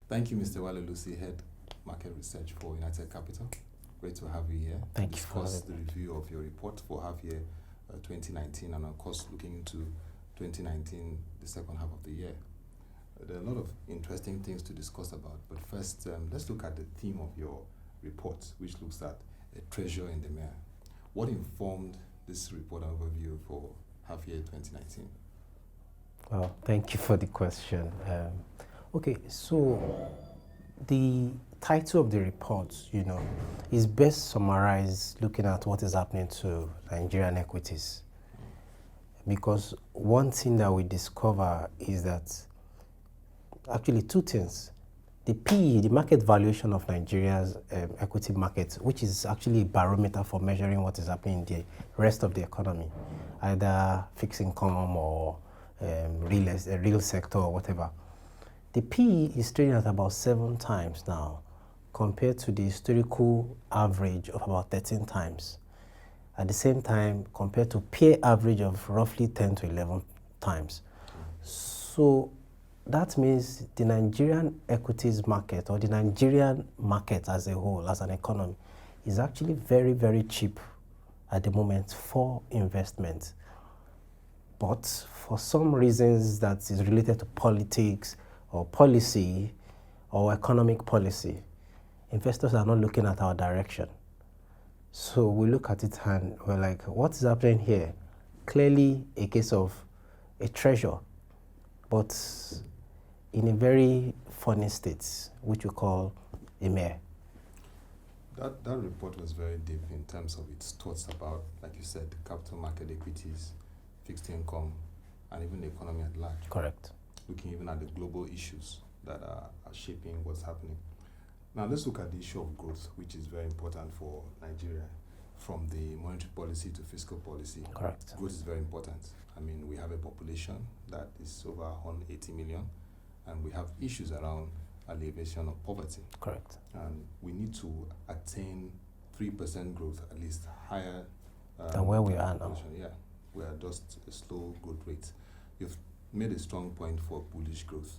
Thank you, Mr. Wale Olusi, Head Market Research for United Capital. Great to have you here. Thank you for the review of your report for half year 2019 and of course looking into 2019, the second half of the year. There are a lot of interesting things to discuss about, but first let's look at the theme of your report, which looks at a treasure in the mire. What informed this report overview for half year 2019? Well, thank you for the question. Okay, so the title of the report, is best summarized looking at what is happening to Nigerian equities. Because one thing that we discover is that actually two things. The PE, the market valuation of Nigeria's equity market, which is actually a barometer for measuring what is happening in the rest of the economy, either fixed income or real sector or whatever. The PE is trading at about 7 times now, compared to the historical average of about 13 times. At the same time, compared to peer average of roughly 10 to 11 times. So that means the Nigerian equities market, or the Nigerian market as a whole, as an economy, is actually very, very cheap at the moment for investment. But for some reasons that is related to politics or policy or economic policy, investors are not looking at our direction. So we look at it and we're like, what is happening here? Clearly a case of a treasure, but in a very funny state, which we call a mire. That report was very deep in terms of its thoughts about, like you said, capital market equities, fixed income, and even the economy at large. Correct. Looking even at the global issues that are shaping what's happening. Now let's look at the issue of growth, which is very important for Nigeria, from the monetary policy to fiscal policy. Correct. Growth is very important. I mean, we have a population that is over 180 million, and we have issues around alleviation of poverty. Correct. And we need to attain 3% growth, at least higher than where we are now. Yeah, we are just a slow growth rate. You've made a strong point for bullish growth,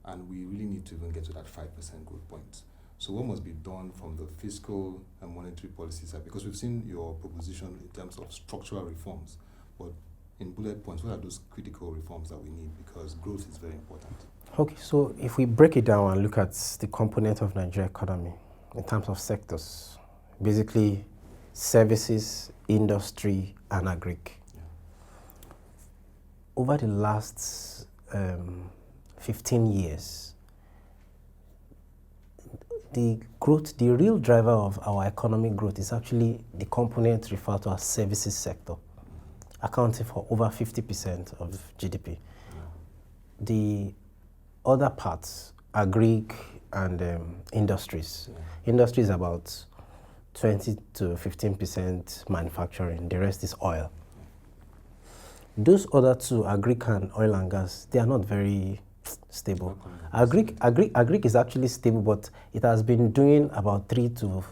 and we really need to even get to that 5% growth point. So what must be done from the fiscal and monetary policy side? Because we've seen your proposition in terms of structural reforms, but in bullet points, what are those critical reforms that we need? Because growth is very important. Okay, so if we break it down and look at the component of Nigerian economy in terms of sectors, basically services, industry, and agric. Yeah. Over the last 15 years, the growth, the real driver of our economic growth is actually the component referred to as services sector, accounting for over 50% of GDP. The other parts, agric and industries. Industry is about 20 to 15% manufacturing, the rest is oil. Those other two, agric and oil and gas, they are not very stable. Agric is actually stable, but it has been doing about 3 to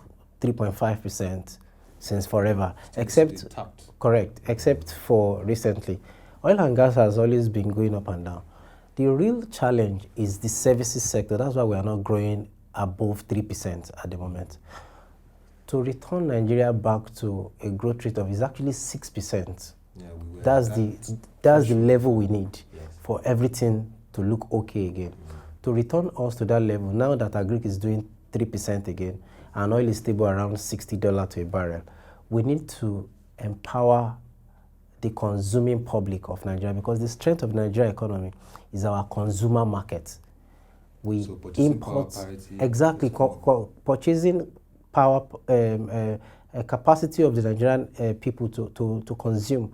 3.5% since forever, except for recently. Oil and gas has always been going up and down. The real challenge is the services sector. That's why we are not growing above 3% at the moment. To return Nigeria back to a growth rate of is actually 6%. Yeah, that's the level we need for everything to look okay again. To return us to that level, now that agric is doing 3% again, and oil is stable around $60 to a barrel, we need to empower the consuming public of Nigeria, because the strength of the Nigeria economy is our consumer market. We import exactly purchasing power, capacity of the Nigerian people to consume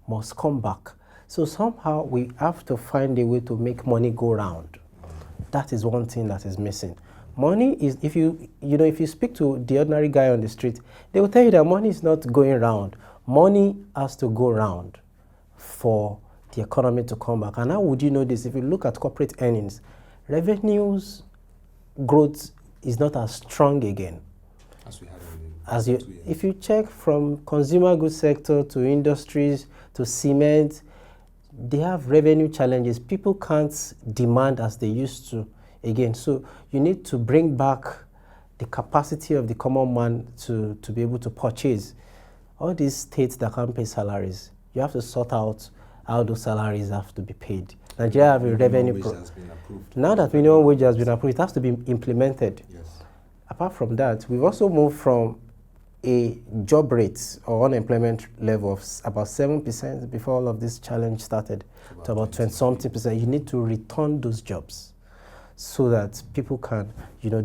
must come back. So somehow we have to find a way to make money go round. That is one thing that is missing. Money is, if you speak to the ordinary guy on the street, they will tell you that money is not going round. Money has to go round for the economy to come back. And how would you know this? If you look at corporate earnings, revenues growth is not as strong again. As we had in the As 2 you, years. if you check from consumer goods sector to industries to cement, they have revenue challenges. People can't demand as they used to again. So you need to bring back the capacity of the common man to be able to purchase. All these states that can't pay salaries, you have to sort out how those salaries have to be paid. Nigeria have a revenue wage has been approved. now that minimum wage has been approved, it has to be implemented. Yes. Apart from that, we've also moved from a job rate or unemployment level of about 7% before all of this challenge started to about 20-something percent. You need to return those jobs so that people can,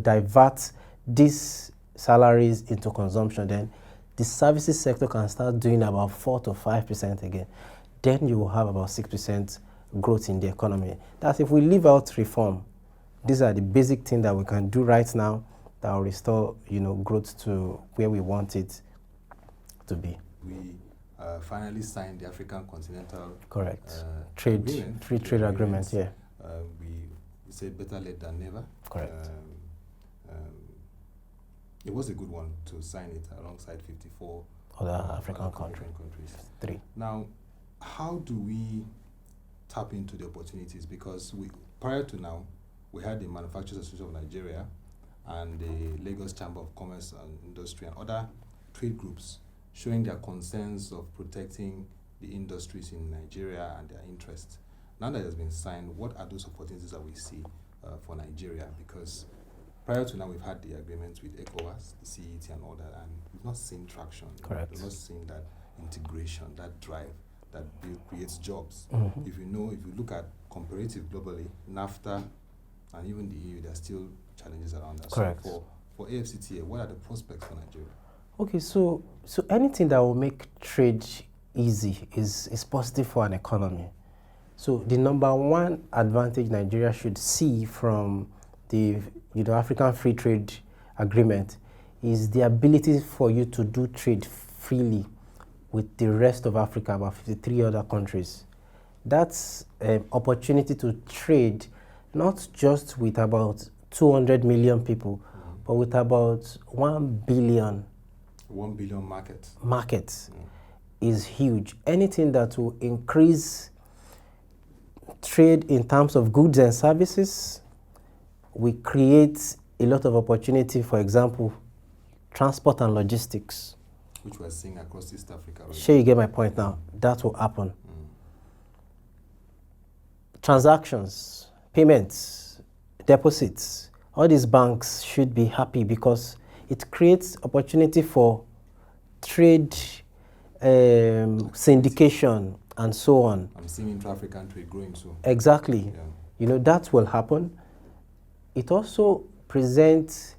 divert these salaries into consumption. Then the services sector can start doing about 4 to 5% again. Then you will have about 6% growth in the economy. That's if we leave out reform. These are the basic things that we can do right now that will restore, growth to where we want it to be. We finally signed the African Continental Correct. Free trade agreement. Yeah. We say better late than never. Correct. It was a good one to sign it alongside 54 Other African countries. 3. Now, how do we tap into the opportunities? Because prior to now, we had the Manufacturers Association of Nigeria and the Lagos Chamber of Commerce and Industry and other trade groups showing their concerns of protecting the industries in Nigeria and their interests. Now that it has been signed, what are those opportunities that we see for Nigeria? Because prior to now, we've had the agreements with ECOWAS, the CET and all that, and we've not seen traction. Correct. We've not seen that integration, that drive that creates jobs. Mm-hmm. If you look at comparative globally, NAFTA and even the EU, there are still challenges around that. Correct. So for AFCTA, what are the prospects for Nigeria? Okay, so anything that will make trade easy is positive for an economy. So the number one advantage Nigeria should see from the African Free Trade Agreement is the ability for you to do trade freely with the rest of Africa, about 53 other countries. That's an opportunity to trade not just with about 200 million people, but with about 1 billion. 1 billion market. Market is huge. Anything that will increase trade in terms of goods and services, we create a lot of opportunity. For example, transport and logistics. Which we're seeing across East Africa. Right? Sure, you get my point now. That will happen. Transactions, payments, deposits, all these banks should be happy because it creates opportunity for trade, syndication, and so on. I'm seeing intra-African trade growing too. Exactly. Yeah. That will happen. It also presents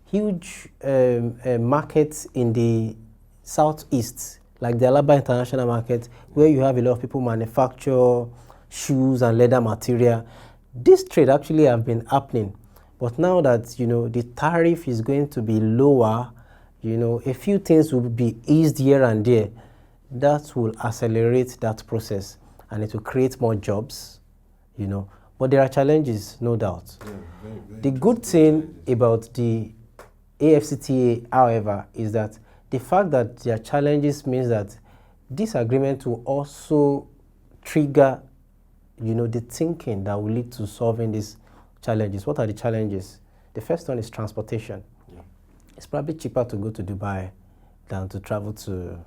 huge markets in the southeast, like the Alaba International Market, where you have a lot of people manufacture shoes and leather material. This trade actually have been happening, but now that the tariff is going to be lower, a few things will be eased here and there. That will accelerate that process, and it will create more jobs. But there are challenges, no doubt. Yeah, very The good thing about the AFCTA, however, is that the fact that there are challenges means that this agreement will also trigger, the thinking that will lead to solving these challenges. What are the challenges? The first one is transportation. Yeah. It's probably cheaper to go to Dubai than to travel to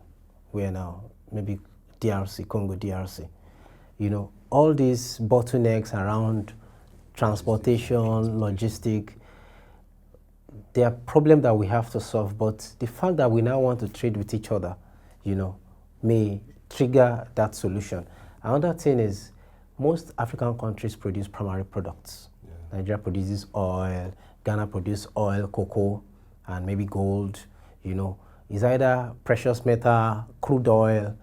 where now? Maybe DRC, Congo DRC. All these bottlenecks around transportation, logistic, they are problems that we have to solve. But the fact that we now want to trade with each other, may trigger that solution. Another thing is most African countries produce primary products. Yeah. Nigeria produces oil, Ghana produces oil, cocoa, and maybe gold. It's either precious metal, crude oil,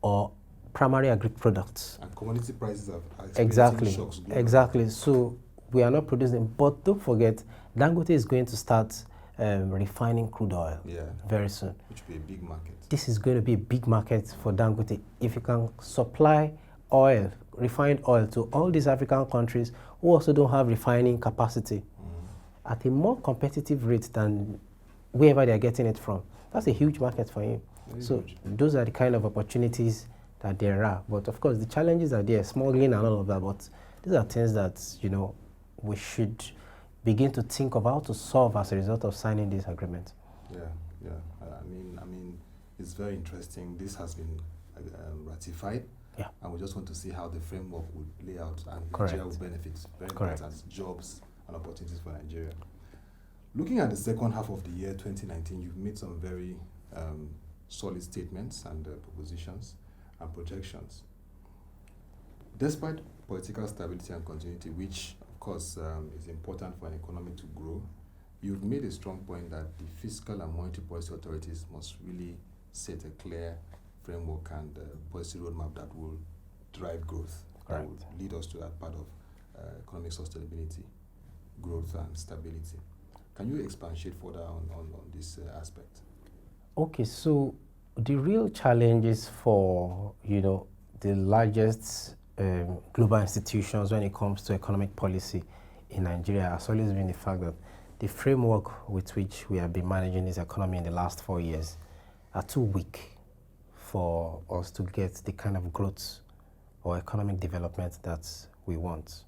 or primary agri products. And commodity prices are Exactly. shocks globally. Exactly. So we are not producing, but don't forget, Dangote is going to start refining crude oil very soon. Which will be a big market. This is going to be a big market for Dangote. If you can supply oil, refined oil, to all these African countries who also don't have refining capacity at a more competitive rate than wherever they're getting it from. That's a huge market for him. Very So huge. those are the kind of opportunities that there are. But of course, the challenges are there, smuggling and all of that. But these are things that, you know, we should begin to think of how to solve as a result of signing this agreement. Yeah, yeah. I mean, it's very interesting. This has been ratified. Yeah. And we just want to see how the framework would lay out and Correct. Nigeria will benefit. Very Correct. important jobs and opportunities for Nigeria. Looking at the second half of the year 2019, you've made some very solid statements and propositions and projections. Despite political stability and continuity, which of course is important for an economy to grow, you've made a strong point that the fiscal and monetary policy authorities must really set a clear framework and policy roadmap that will drive growth, that will lead us to that part of economic sustainability, growth and stability. Can you expatiate further on this aspect? Okay, so the real challenges for, you know, the largest global institutions when it comes to economic policy in Nigeria has always been the fact that the framework with which we have been managing this economy in the last 4 years are too weak for us to get the kind of growth or economic development that we want.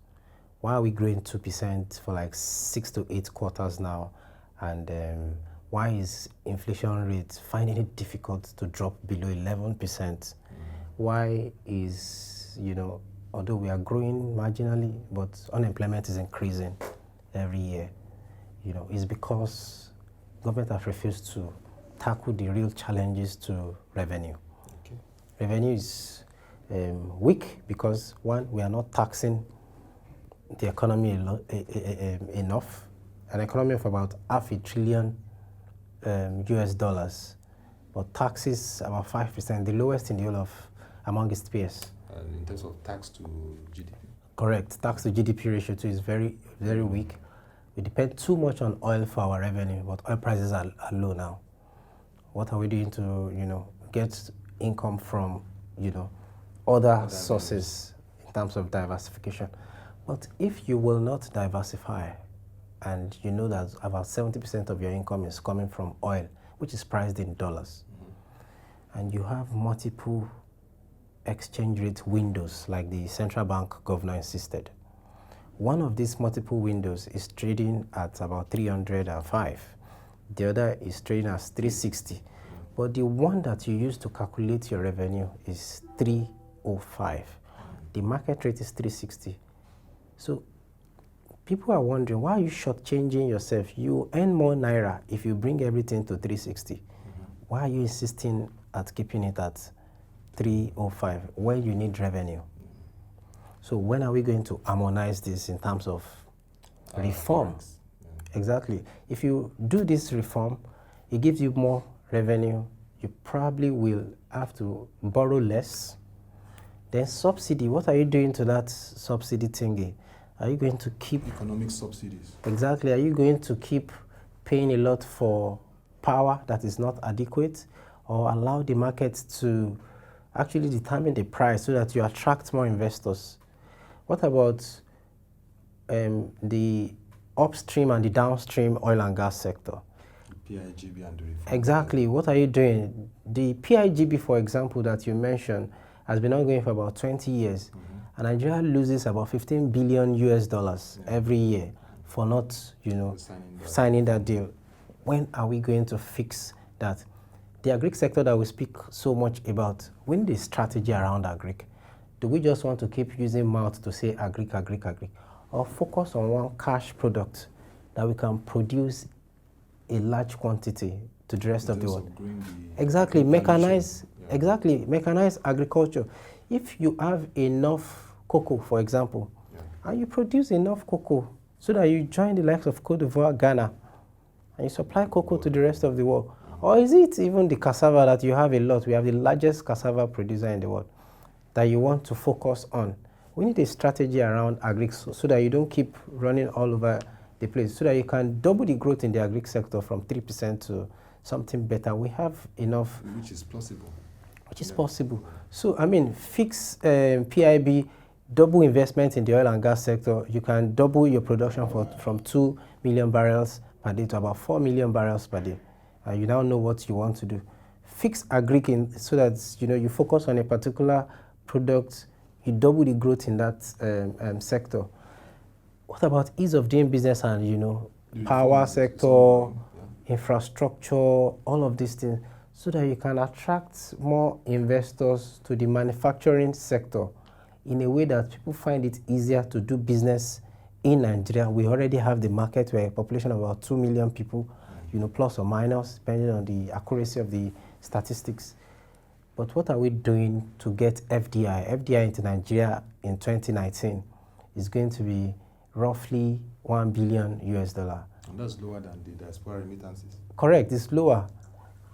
Why are we growing 2% for like 6 to 8 quarters now? And why is inflation rate finding it difficult to drop below 11%? Why is, you know, although we are growing marginally, but unemployment is increasing every year? You know, it's because government has refused to tackle the real challenges to revenue. Okay. Revenue is weak because, one, we are not taxing the economy enough. An economy of about $500 billion US dollars, but taxes about 5%, the lowest in the whole of among its peers. In terms of tax to GDP? Correct. Tax to GDP ratio too is very, very weak. We depend too much on oil for our revenue, but oil prices are low now. What are we doing to, you know, get income from, you know, other sources in terms of diversification? But if you will not diversify, and you know that about 70% of your income is coming from oil, which is priced in dollars, and you have multiple exchange rate windows like the central bank governor insisted. One of these multiple windows is trading at about 305. The other is trading at 360. But the one that you use to calculate your revenue is 305. The market rate is 360. So people are wondering, why are you shortchanging yourself? You earn more naira if you bring everything to 360. Why are you insisting at keeping it at 305 when you need revenue? So when are we going to harmonize this in terms of reform? Yeah. Exactly. If you do this reform, it gives you more revenue. You probably will have to borrow less. Then subsidy, what are you doing to that subsidy thingy? Are you going to keep... Economic subsidies. Exactly. Are you going to keep paying a lot for power that is not adequate, or allow the market to actually determine the price so that you attract more investors? What about the upstream and the downstream oil and gas sector? The PIGB and the reform. Exactly. What are you doing? The PIGB, for example, that you mentioned, has been ongoing for about 20 years. And Nigeria loses about 15 billion US dollars every year for not, you know, signing that deal. When are we going to fix that? The agric sector that we speak so much about, we need a strategy around agric. Do we just want to keep using mouth to say agric, agric, agric? Or focus on one cash product that we can produce a large quantity to the rest of the world? Exactly, mechanize agriculture. If you have enough cocoa, for example, and you produce enough cocoa so that you join the likes of Cote d'Ivoire, Ghana, and you supply cocoa to the rest of the world. Or is it even the cassava that you have a lot? We have the largest cassava producer in the world that you want to focus on. We need a strategy around agric so that you don't keep running all over the place, so that you can double the growth in the agric sector from 3% to something better. We have enough. Which is possible. Which is possible. So, I mean, fix PIB, double investment in the oil and gas sector. You can double your production from 2 million barrels per day to about 4 million barrels per day. and you now know what you want to do. Fix agri so that you focus on a particular product, you double the growth in that sector. What about ease of doing business and power sector, infrastructure, all of these things, so that you can attract more investors to the manufacturing sector in a way that people find it easier to do business in Nigeria. We already have the market where a population of about 2 million people, plus or minus, depending on the accuracy of the statistics. But what are we doing to get FDI? FDI into Nigeria in 2019 is going to be roughly $1 billion. And that's lower than the diaspora remittances. Correct, it's lower.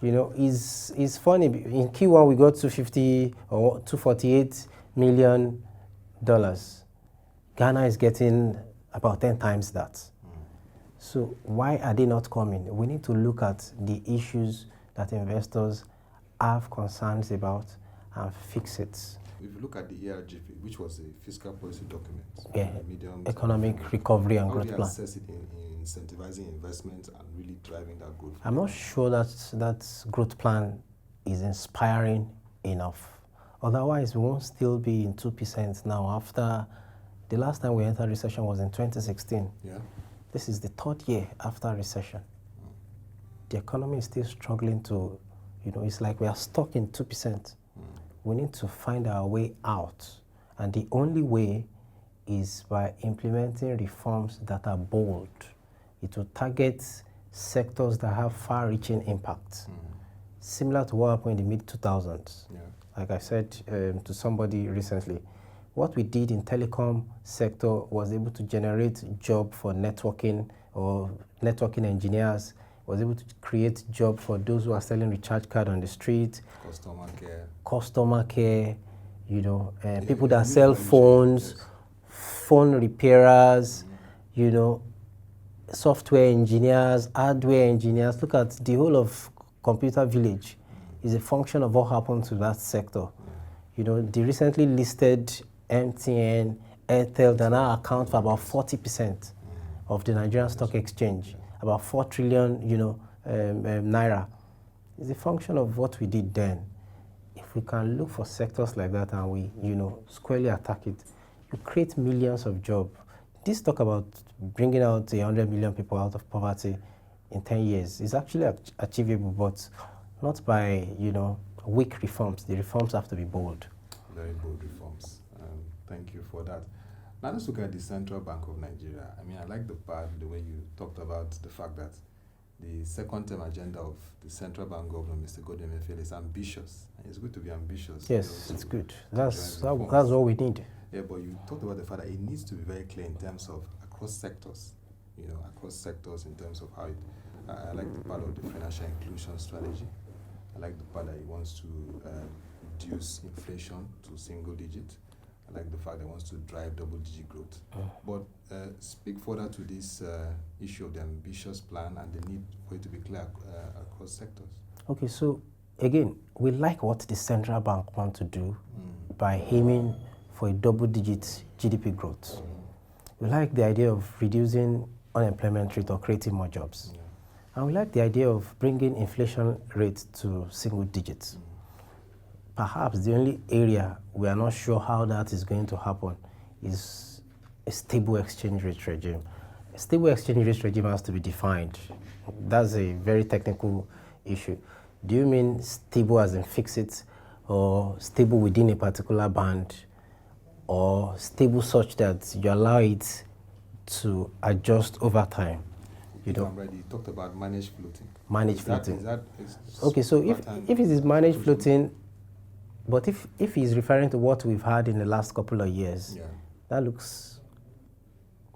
It's funny. In Q1 we got 250 or 248 million dollars. Ghana is getting about 10 times that. So why are they not coming? We need to look at the issues that investors have concerns about and fix it. If you look at the ERGP, which was a fiscal policy document, medium economic recovery and growth plan, how do you assess it in incentivizing investment and really driving that growth? I'm not sure that growth plan is inspiring enough. Otherwise, we won't still be in 2% now. After the last time we entered recession was in 2016. Yeah. This is the third year after recession. The economy is still struggling to, it's like we are stuck in 2%. We need to find our way out. And the only way is by implementing reforms that are bold. It will target sectors that have far-reaching impact. Similar to what happened in the mid-2000s. Yeah. Like I said to somebody recently, what we did in telecom sector was able to generate job for networking or networking engineers, was able to create job for those who are selling recharge card on the street, customer care, people that sell phones, phone repairers, software engineers, hardware engineers. Look at the whole of computer village is a function of what happened to that sector. The recently listed MTN, Airtel, that now account for about 40% of the Nigerian stock exchange, about 4 trillion, naira. It's a function of what we did then. If we can look for sectors like that and we, squarely attack it, you create millions of jobs. This talk about bringing out 100 million people out of poverty in 10 years is actually achievable, but not by, weak reforms. The reforms have to be bold. Very bold reforms. Thank you for that. Now let's look at the Central Bank of Nigeria. I like the part, the way you talked about the fact that the second-term agenda of the Central Bank Governor, Mr. Godwin Emefiele, is ambitious. And it's good to be ambitious. Yes, it's good. That's all we need. Yeah, but you talked about the fact that it needs to be very clear in terms of across sectors, across sectors in terms of how it, I like the part of the financial inclusion strategy. I like the part that he wants to reduce inflation to single digit. I like the fact that he wants to drive double-digit growth. But speak further to this issue of the ambitious plan and the need for it to be clear across sectors. Okay, so again, we like what the central bank wants to do by aiming for a double-digit GDP growth. We like the idea of reducing unemployment rate or creating more jobs. And we like the idea of bringing inflation rate to single digits. Perhaps the only area we are not sure how that is going to happen is a stable exchange rate regime. A stable exchange rate regime has to be defined. That's a very technical issue. Do you mean stable as in fix it, or stable within a particular band, or stable such that you allow it to adjust over time? You talked about managed floating. Managed floating. Okay, so if it is managed floating, but if he's referring to what we've had in the last couple of years, that looks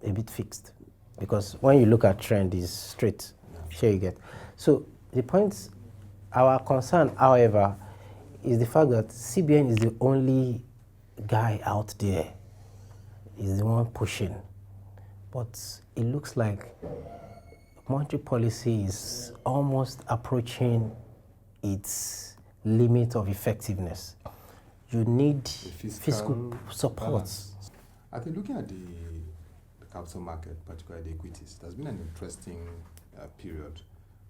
a bit fixed. Because when you look at trend, it's straight. Sure you get. So the point, our concern, however, is the fact that CBN is the only guy out there, is the one pushing. But it looks like monetary policy is almost approaching its limit of effectiveness. You need fiscal support. Balance. I think looking at the capital market, particularly the equities, there's been an interesting period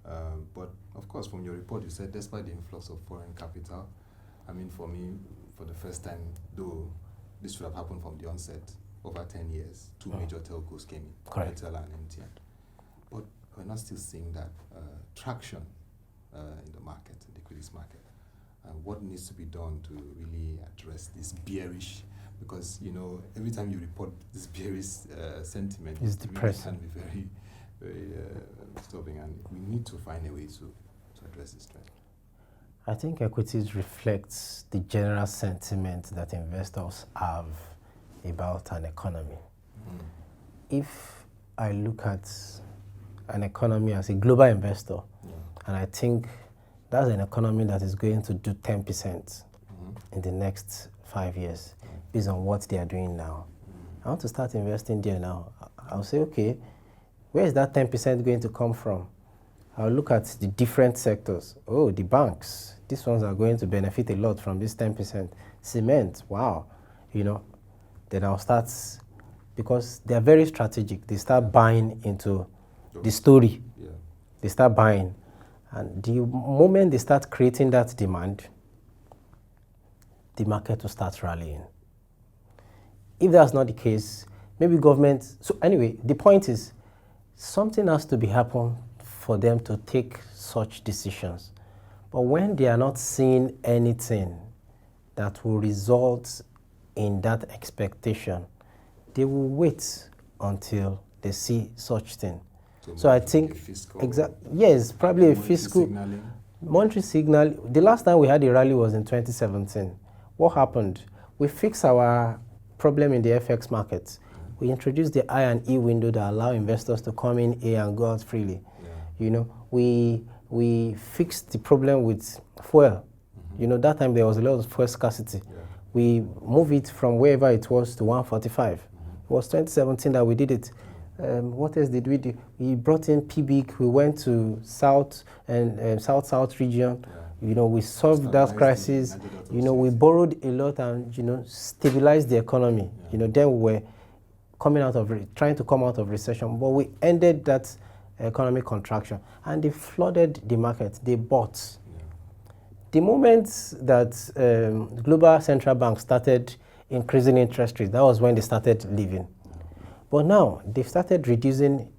But of course, from your report, you said despite the influx of foreign capital, I mean, for me, for the first time, though this should have happened from the onset, over 10 years, two major telcos came in, Correct. Airtel and MTN. But we're not still seeing that traction in the market, in the equities market. What needs to be done to really address this bearish? Because, you know, every time you report this bearish sentiment, it's really depressing. can be very, very disturbing, and we need to find a way to address this trend. I think equities reflects the general sentiment that investors have about an economy. If I look at an economy as a global investor, and I think that's an economy that is going to do 10% in the next 5 years, based on what they are doing now. I want to start investing there now. I'll say, okay, where is that 10% going to come from? I'll look at the different sectors. Oh, the banks, these ones are going to benefit a lot from this 10%. Cement, wow, you know. Then I'll start, because they're very strategic. They start buying into the story. Yeah. They start buying. And the moment they start creating that demand, the market will start rallying. If that's not the case, maybe government. So anyway, the point is, something has to be happen for them to take such decisions. But when they are not seeing anything that will result in that expectation, they will wait until they see such thing. So I think, yes, probably a fiscal monetary signal. The last time we had a rally was in 2017. What happened? We fixed our problem in the FX market. We introduced the I and E window that allow investors to come in A and go out freely. You know, we fixed the problem with fuel. You know, that time there was a lot of fuel scarcity. We moved it from wherever it was to 145. It was 2017 that we did it. What else did we do? We brought in PBIC. We went to South and South region. You know, we solved that crisis. You know, we borrowed a lot and, you know, stabilized the economy. You know, then we were trying to come out of recession, but we ended that economic contraction, and they flooded the market. They bought. The moment that global central banks started increasing interest rates, that was when they started leaving. But now they've started reducing.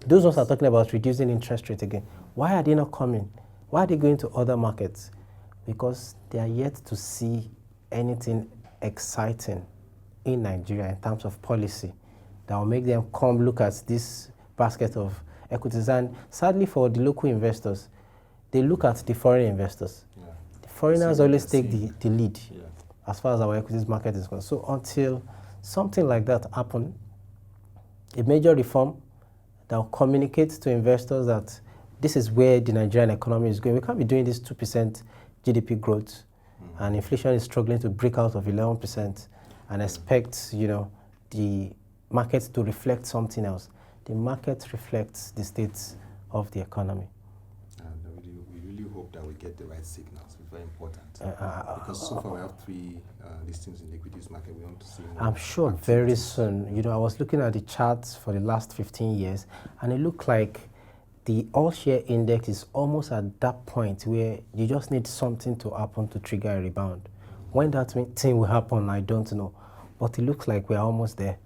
Those ones are talking about reducing interest rates again. Why are they not coming? Why are they going to other markets? Because they are yet to see anything exciting in Nigeria in terms of policy that will make them come look at this basket of equities. And sadly for the local investors, they look at the foreign investors. The foreigners always take the lead as far as our equities market is concerned. So until something like that happens, a major reform that will communicate to investors that this is where the Nigerian economy is going. We can't be doing this 2% GDP growth, and inflation is struggling to break out of 11%, and expect, you know, the market to reflect something else. The market reflects the state of the economy. And we really hope that we get the right signals. It's very important. Because so far we have 3 listings in the equities market. We want to see more. I'm sure very soon. You know, I was looking at the charts for the last 15 years, and it looked like the all-share index is almost at that point where you just need something to happen to trigger a rebound. When that thing will happen, I don't know. But it looks like we're almost there.